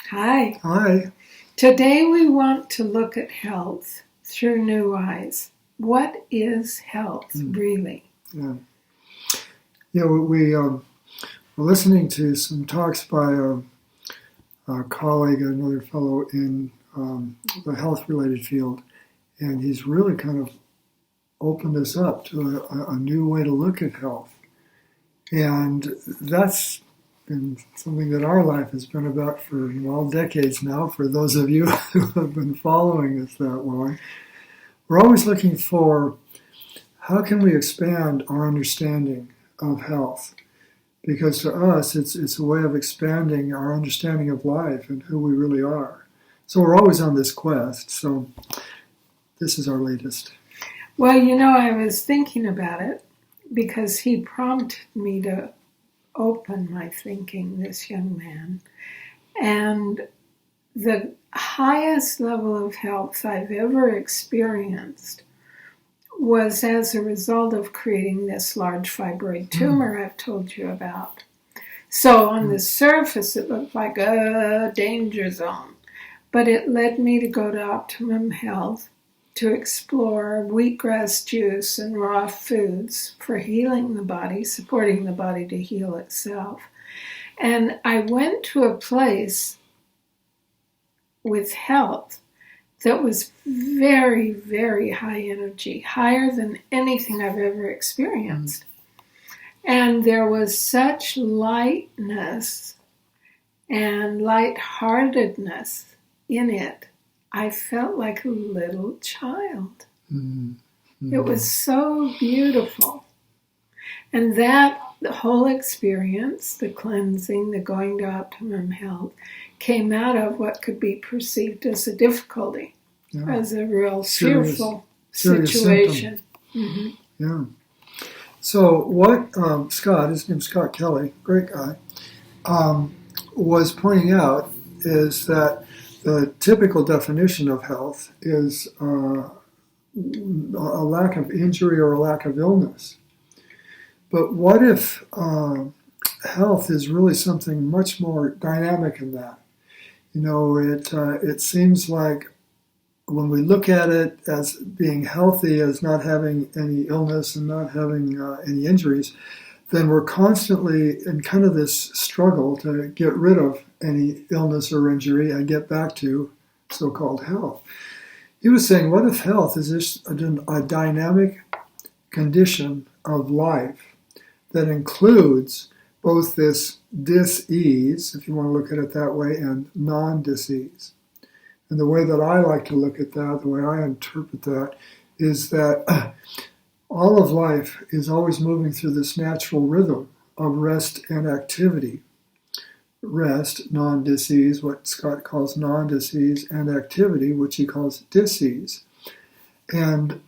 Hi. Hi. Today we want to look at health through new eyes. What is health, really? Yeah. We were listening to some talks by a colleague, another fellow in the health-related field, and he's really kind of opened us up to a new way to look at health. And that's been something that our life has been about for, decades now, for those of you who have been following us that long. We're always looking for how can we expand our understanding of health? Because to us, it's a way of expanding our understanding of life and who we really are. So we're always on this quest. So this is our latest. Well, I was thinking about it because he prompted me to open my thinking, this young man. And the highest level of health I've ever experienced was as a result of creating this large fibroid tumor I've told you about. So on the surface, it looked like a danger zone, but it led me to go to Optimum Health to explore wheatgrass juice and raw foods for healing the body, supporting the body to heal itself. And I went to a place with health that was very, very high energy, higher than anything I've ever experienced. And there was such lightness and lightheartedness in it. I felt like a little child. It was so beautiful. And the whole experience, the cleansing, the going to Optimum Health, came out of what could be perceived as a difficulty, as a real fearful situation. Yeah. So what Scott, his name's Scott Kelly, great guy, was pointing out is that the typical definition of health is a lack of injury or a lack of illness. But what if health is really something much more dynamic than that? It seems like when we look at it as being healthy, as not having any illness and not having any injuries, then we're constantly in kind of this struggle to get rid of any illness or injury and get back to so-called health. He was saying, what if health is just a dynamic condition of life that includes both this dis-ease, if you want to look at it that way, and non-dis-ease? And the way that I like to look at that, the way I interpret that, is that all of life is always moving through this natural rhythm of rest and activity. Rest, non-dis-ease, what Scott calls non-dis-ease, and activity, which he calls dis-ease. And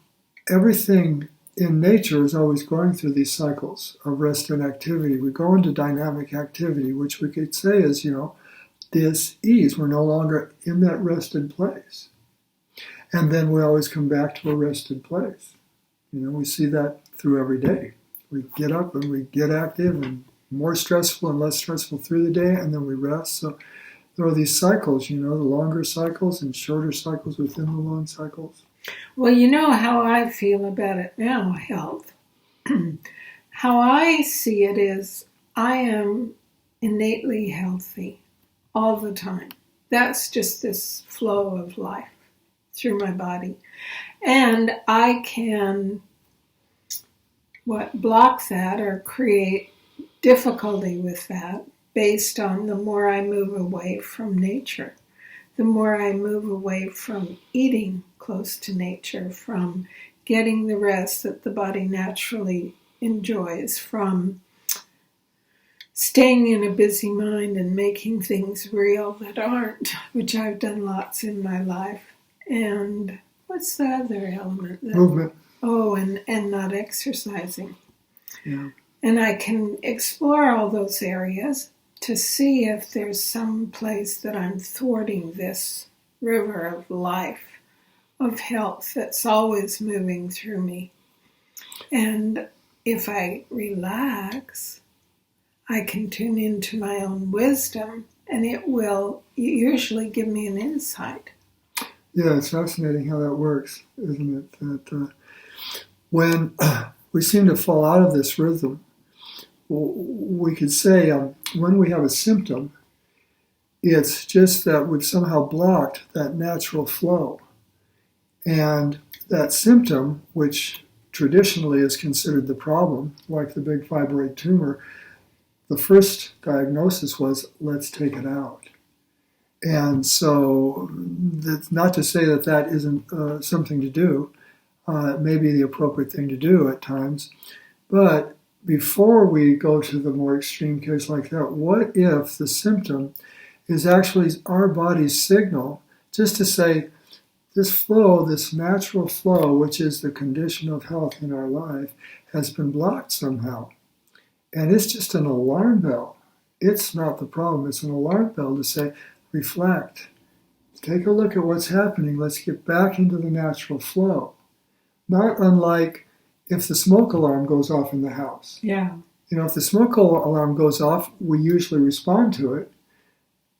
everything in nature is always going through these cycles of rest and activity. We go into dynamic activity, which we could say is, dis-ease. We're no longer in that rested place. And then we always come back to a rested place. We see that through every day. We get up and we get active and more stressful and less stressful through the day, and then we rest. So there are these cycles, the longer cycles and shorter cycles within the long cycles. Well, you know how I feel about it now, health. How I see it is I am innately healthy all the time. That's just this flow of life through my body. And I can block that or create difficulty with that based on the more I move away from nature, the more I move away from eating close to nature, from getting the rest that the body naturally enjoys, from staying in a busy mind and making things real that aren't, which I've done lots in my life. And what's the other element? Movement. Oh, and not exercising. Yeah. And I can explore all those areas to see if there's some place that I'm thwarting this river of life, of health that's always moving through me. And if I relax, I can tune into my own wisdom and it will usually give me an insight. Yeah, it's fascinating how that works, isn't it? That when we seem to fall out of this rhythm, we could say when we have a symptom, it's just that we've somehow blocked that natural flow. And that symptom, which traditionally is considered the problem, like the big fibroid tumor, the first diagnosis was, let's take it out. And so, that's not to say that that isn't something to do. It may be the appropriate thing to do at times. But before we go to the more extreme case like that, what if the symptom is actually our body's signal just to say, this flow, this natural flow, which is the condition of health in our life, has been blocked somehow. And it's just an alarm bell. It's not the problem. It's an alarm bell to say, reflect. Take a look at what's happening. Let's get back into the natural flow. Not unlike if the smoke alarm goes off in the house. Yeah. If the smoke alarm goes off, we usually respond to it.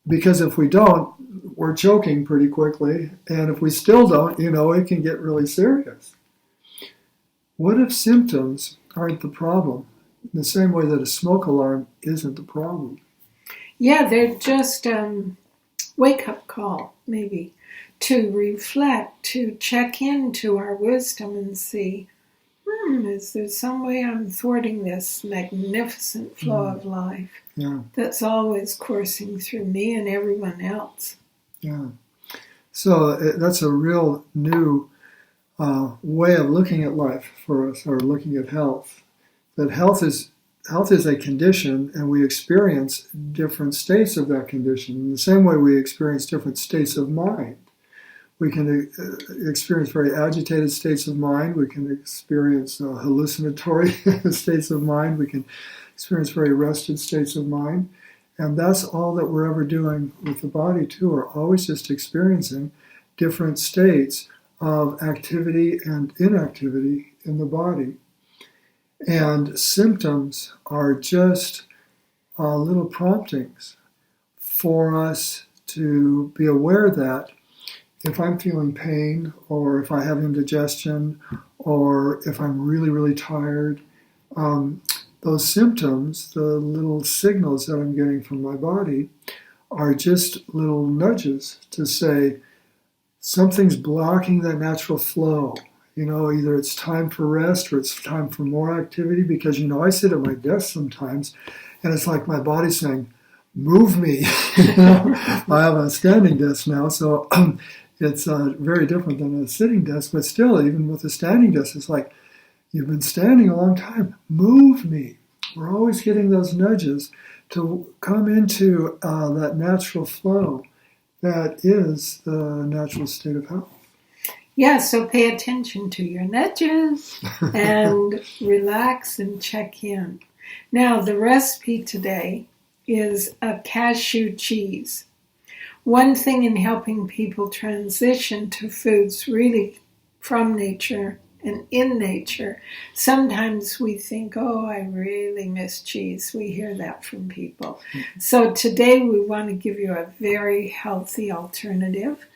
Because if we don't, we're choking pretty quickly. And if we still don't, it can get really serious. What if symptoms aren't the problem? In the same way that a smoke alarm isn't the problem. Yeah, they're just wake-up call, maybe, to reflect, to check into our wisdom and see, is there some way I'm thwarting this magnificent flow of life that's always coursing through me and everyone else? Yeah. So that's a real new way of looking at life for us, or looking at health. That health is a condition, and we experience different states of that condition. In the same way we experience different states of mind. We can experience very agitated states of mind. We can experience hallucinatory states of mind. We can experience very rested states of mind. And that's all that we're ever doing with the body, too. We're always just experiencing different states of activity and inactivity in the body. And symptoms are just little promptings for us to be aware that if I'm feeling pain, or if I have indigestion, or if I'm really, really tired, those symptoms, the little signals that I'm getting from my body, are just little nudges to say something's blocking that natural flow. Either it's time for rest or it's time for more activity, because, I sit at my desk sometimes and it's like my body's saying, move me. I have a standing desk now, so it's very different than a sitting desk, but still, even with a standing desk, it's like, you've been standing a long time, move me. We're always getting those nudges to come into that natural flow that is the natural state of health. Yeah, so pay attention to your nudges and relax and check in. Now, the recipe today is a cashew cheese. One thing in helping people transition to foods really from nature and in nature, sometimes we think, I really miss cheese. We hear that from people. So today we want to give you a very healthy alternative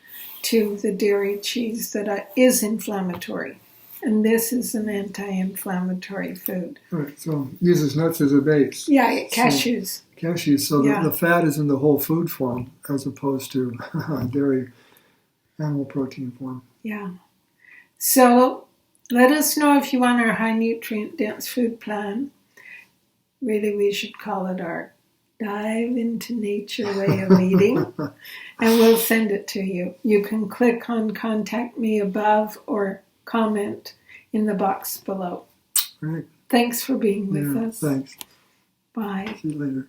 to the dairy cheese that is inflammatory. And this is an anti-inflammatory food. Right, so uses nuts as a base. Yeah, cashews. So the fat is in the whole food form as opposed to dairy animal protein form. Yeah. So let us know if you want our high nutrient dense food plan. Really, we should call it our dive into nature way of eating, and we'll send it to you. You can click on contact me above or comment in the box below. Great. Thanks for being with us. Thanks. Bye. See you later.